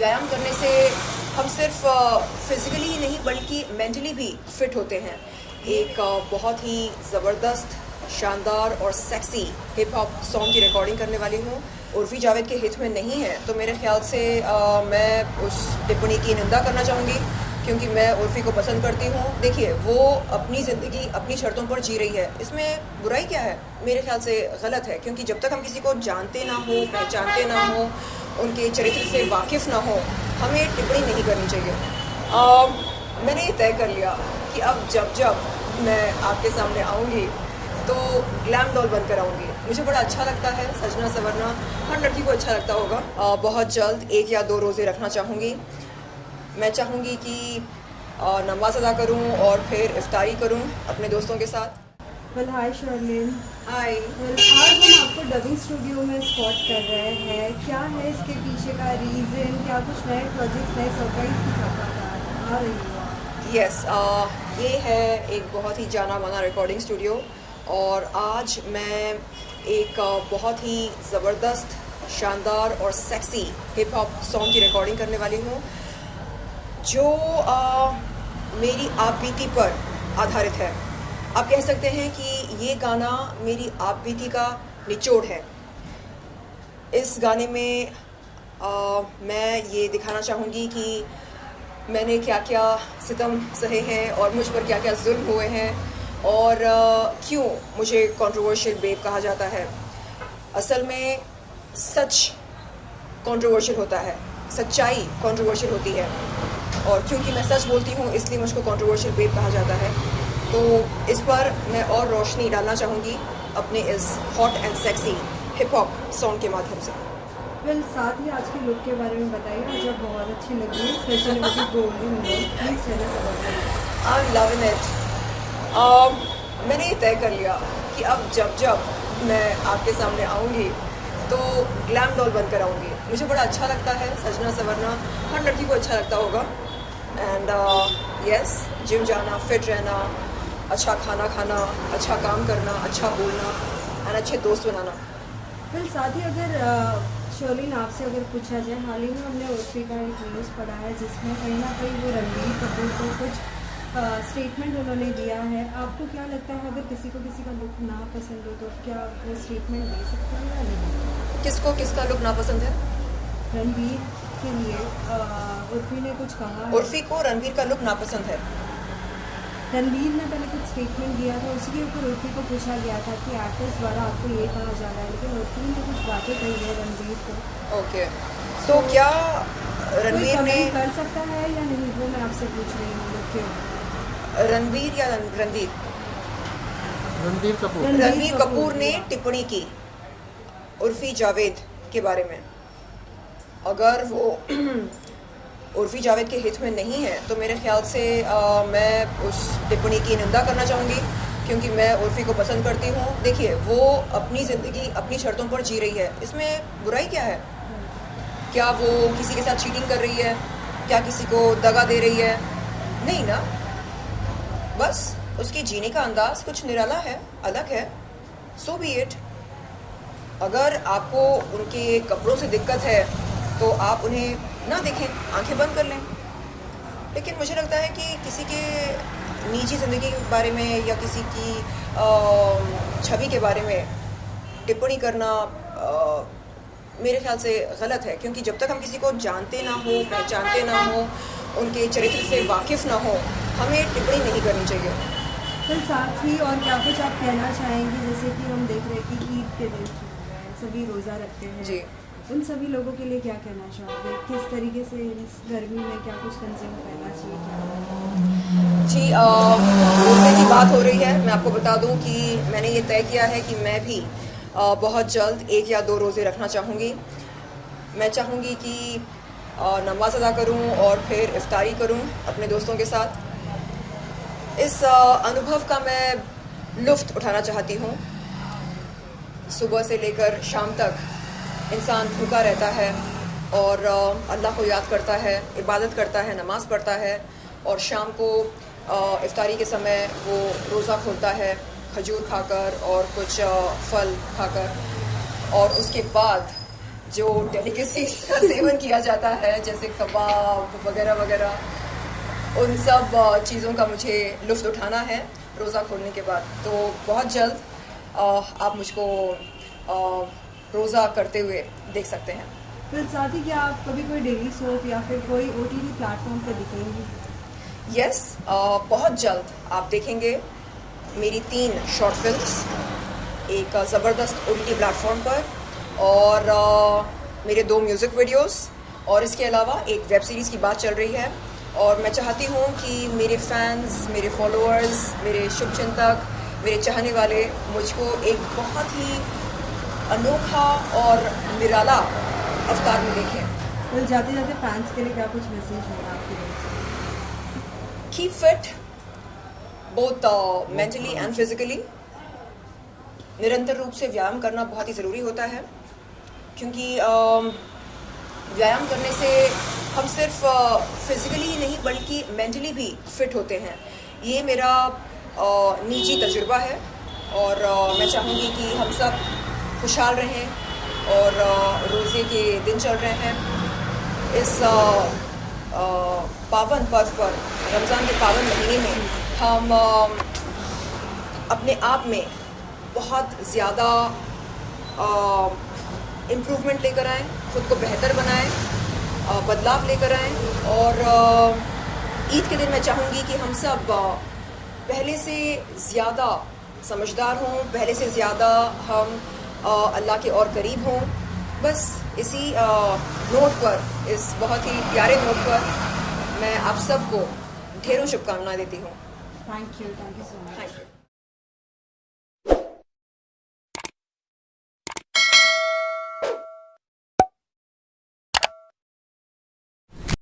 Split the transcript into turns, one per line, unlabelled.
व्यायाम करने से हम सिर्फ फिज़िकली ही नहीं बल्कि मेंटली भी फिट होते हैं। एक बहुत ही ज़बरदस्त, शानदार और सेक्सी हिप हॉप सॉन्ग की रिकॉर्डिंग करने वाली हूँ। उर्फ़ी जावेद के हित में नहीं है तो मेरे ख्याल से मैं उस टिप्पणी की निंदा करना चाहूँगी, क्योंकि मैं उर्फ़ी को पसंद करती हूँ। देखिए, वो अपनी ज़िंदगी अपनी शर्तों पर जी रही है, इसमें बुराई क्या है? मेरे ख्याल से गलत है, क्योंकि जब तक हम किसी को जानते ना हो, पहचानते ना हो, उनके चरित्र से वाकिफ़ ना हो, हमें टिप्पणी नहीं करनी चाहिए। मैंने ये तय कर लिया कि अब जब मैं आपके सामने आऊँगी तो ग्लैम डॉल बनकर आऊँगी। मुझे बड़ा अच्छा लगता है सजना संवरना, हर लड़की को अच्छा लगता होगा। बहुत जल्द 1 या 2 रोज़े रखना चाहूँगी। मैं चाहूँगी कि नमाज़ अदा करूँ और फिर इफ्तारी करूँ अपने दोस्तों के साथ।
Well hi Sherlyn.
हाय।
आज हम आपको डबिंग स्टूडियो में स्पॉट कर रहे हैं, क्या है इसके पीछे का रीज़न? क्या कुछ नए प्रोजेक्ट्स, नए सरप्राइज के साथ आ रही है?
यस, ये है एक बहुत ही जाना माना रिकॉर्डिंग स्टूडियो और आज मैं एक बहुत ही ज़बरदस्त, शानदार और सेक्सी हिप हॉप सॉन्ग की रिकॉर्डिंग करने वाली हूँ, जो मेरी आप बीती पर आधारित है। आप कह सकते हैं कि ये गाना मेरी आप बीती का निचोड़ है। इस गाने में मैं ये दिखाना चाहूँगी कि मैंने क्या क्या सितम सहे हैं और मुझ पर क्या क्या जुल्म हुए हैं और क्यों मुझे कंट्रोवर्शियल बेब कहा जाता है। असल में सच कंट्रोवर्शियल होता है, सच्चाई कंट्रोवर्शियल होती है, और क्योंकि मैं सच बोलती हूँ इसलिए मुझको कंट्रोवर्शियल बेब कहा जाता है। तो इस पर मैं और रोशनी डालना चाहूँगी अपने इस hot and sexy hip hop song के माध्यम से।
वेल साथ ही आज के लुक के बारे में बताइए, मुझे बहुत अच्छी लगी है, स्पेशली मुझे golden look. Please tell us about it.
I am loving it. मैंने ये तय कर लिया कि अब जब मैं आपके सामने आऊँगी तो ग्लैम डॉल बनकर आऊँगी। मुझे बड़ा अच्छा लगता है सजना संवरना, हर लड़की को अच्छा लगता होगा। एंड यस, जिम जाना, फिट रहना, अच्छा खाना खाना, अच्छा काम करना, अच्छा बोलना एंड अच्छे दोस्त बनाना।
वेल साथ ही अगर शर्लिन आपसे अगर पूछा जाए, हाल ही में हमने उर्फ़ी का एक न्यूज़ पढ़ा है जिसमें कहीं ना कहीं वो रणबीर कपूर को कुछ स्टेटमेंट उन्होंने दिया है। आपको क्या लगता है, अगर किसी को किसी का लुक ना पसंद हो तो क्या वो स्टेटमेंट दे सकते हैं या नहीं?
किसका लुक नापसंद है?
रणबीर के लिए उर्फ़ी ने कुछ कहा है।
उर्फ़ी को रणबीर का लुक नापसंद है।
रणबीर ने पहले कुछ स्टेटमेंट दिया था, उसी के ऊपर उर्फ़ी को पूछा गया था कि एक्टर्स द्वारा आपको ये कहा जा रहा है, लेकिन उर्फ़ी ने कुछ बातें कही है रणबीर को।
ओके, तो क्या
कोई
रणबीर ने
कमेंट कर सकता है या नहीं, वो मैं आपसे पूछ रही हूँ। लुक के ऊपर
रणबीर या रणबीर
रणबीर
रणबीर कपूर ने टिप्पणी की उर्फ़ी जावेद के बारे में। अगर वो उर्फ़ी जावेद के हित में नहीं है तो मेरे ख्याल से मैं उस टिप्पणी की निंदा करना चाहूँगी, क्योंकि मैं उर्फ़ी को पसंद करती हूँ। देखिए, वो अपनी ज़िंदगी अपनी शर्तों पर जी रही है, इसमें बुराई क्या है? क्या वो किसी के साथ चीटिंग कर रही है? क्या किसी को दगा दे रही है? नहीं ना, बस उसके जीने का अंदाज कुछ निराला है, अलग है। सो बी इट। अगर आपको उनके कपड़ों से दिक्कत है तो आप उन्हें ना देखें, आंखें बंद कर लें। लेकिन मुझे लगता है कि किसी के निजी ज़िंदगी के बारे में या किसी की छवि के बारे में टिप्पणी करना मेरे ख्याल से गलत है, क्योंकि जब तक हम किसी को जानते ना हो, पहचानते ना हो, उनके चरित्र से वाकिफ़ ना हो, हमें टिप्पणी नहीं करनी चाहिए।
फिर साथ ही और क्या कुछ आप कहना चाहेंगे, जैसे कि हम देख रहे हैं कि ईद के दिन चल रहे हैं, सभी रोज़ा रखते हैं
जी,
उन सभी लोगों के लिए क्या कहना चाहोगे? किस तरीके से इस गर्मी में क्या कुछ कंज्यूम करना चाहिए?
जी, रोज़े की बात हो रही है। मैं आपको बता दूं कि मैंने ये तय किया है कि मैं भी बहुत जल्द 1 या 2 रोज़े रखना चाहूँगी। मैं चाहूँगी कि नमाज़ अदा करूँ और फिर इफ्तारी करूँ अपने दोस्तों के साथ। इस अनुभव का मैं लुत्फ़ उठाना चाहती हूँ। सुबह से लेकर शाम तक इंसान भूखा रहता है और अल्लाह को याद करता है, इबादत करता है, नमाज़ पढ़ता है, और शाम को इफ्तारी के समय वो रोज़ा खोलता है खजूर खाकर और कुछ फल खाकर, और उसके बाद जो डेलिकेसीज का सेवन किया जाता है, जैसे कबाब वगैरह वगैरह, उन सब चीज़ों का मुझे लुत्फ़ उठाना है रोज़ा खोलने के बाद। तो बहुत जल्द आप मुझको रोज़ा करते हुए देख सकते हैं।
फिर साथ ही क्या आप कभी कोई डेली सोप या फिर कोई OTT प्लेटफॉर्म पे दिखेंगी?
यस, बहुत जल्द आप देखेंगे मेरी 3 शॉर्ट फिल्म्स एक ज़बरदस्त OTT प्लेटफॉर्म पर, और मेरे 2 म्यूज़िक वीडियोस, और इसके अलावा एक वेब सीरीज़ की बात चल रही है। और मैं चाहती हूँ कि मेरे फैंस, मेरे फॉलोअर्स, मेरे शुभचिंतक, मेरे चाहने वाले मुझको एक बहुत ही अनोखा और निराला अवतार में देखें।
फिर जाते जाते फैंस के लिए क्या कुछ मैसेज होगा आपकी तरफ से?
Keep fit, both mentally and physically. निरंतर रूप से व्यायाम करना बहुत ही ज़रूरी होता है, क्योंकि व्यायाम करने से हम सिर्फ फिजिकली ही नहीं बल्कि मेंटली भी फिट होते हैं। ये मेरा निजी तजुर्बा है, और मैं चाहूँगी कि हम सब खुशहाल रहें। और रोज़े के दिन चल रहे हैं, इस पावन पर्व पर, रमज़ान के पावन महीने में हम अपने आप में बहुत ज़्यादा इम्प्रूवमेंट लेकर आएँ, ख़ुद को बेहतर बनाएं, बदलाव लेकर आएँ। और ईद के दिन मैं चाहूँगी कि हम सब पहले से ज़्यादा समझदार हों, पहले से ज़्यादा हम अल्लाह के और करीब हों। बस इसी नोट पर, इस बहुत ही प्यारे नोट पर मैं आप सबको ढेरों शुभकामनाएं देती हूँ।
Thank you so much.
Thank you.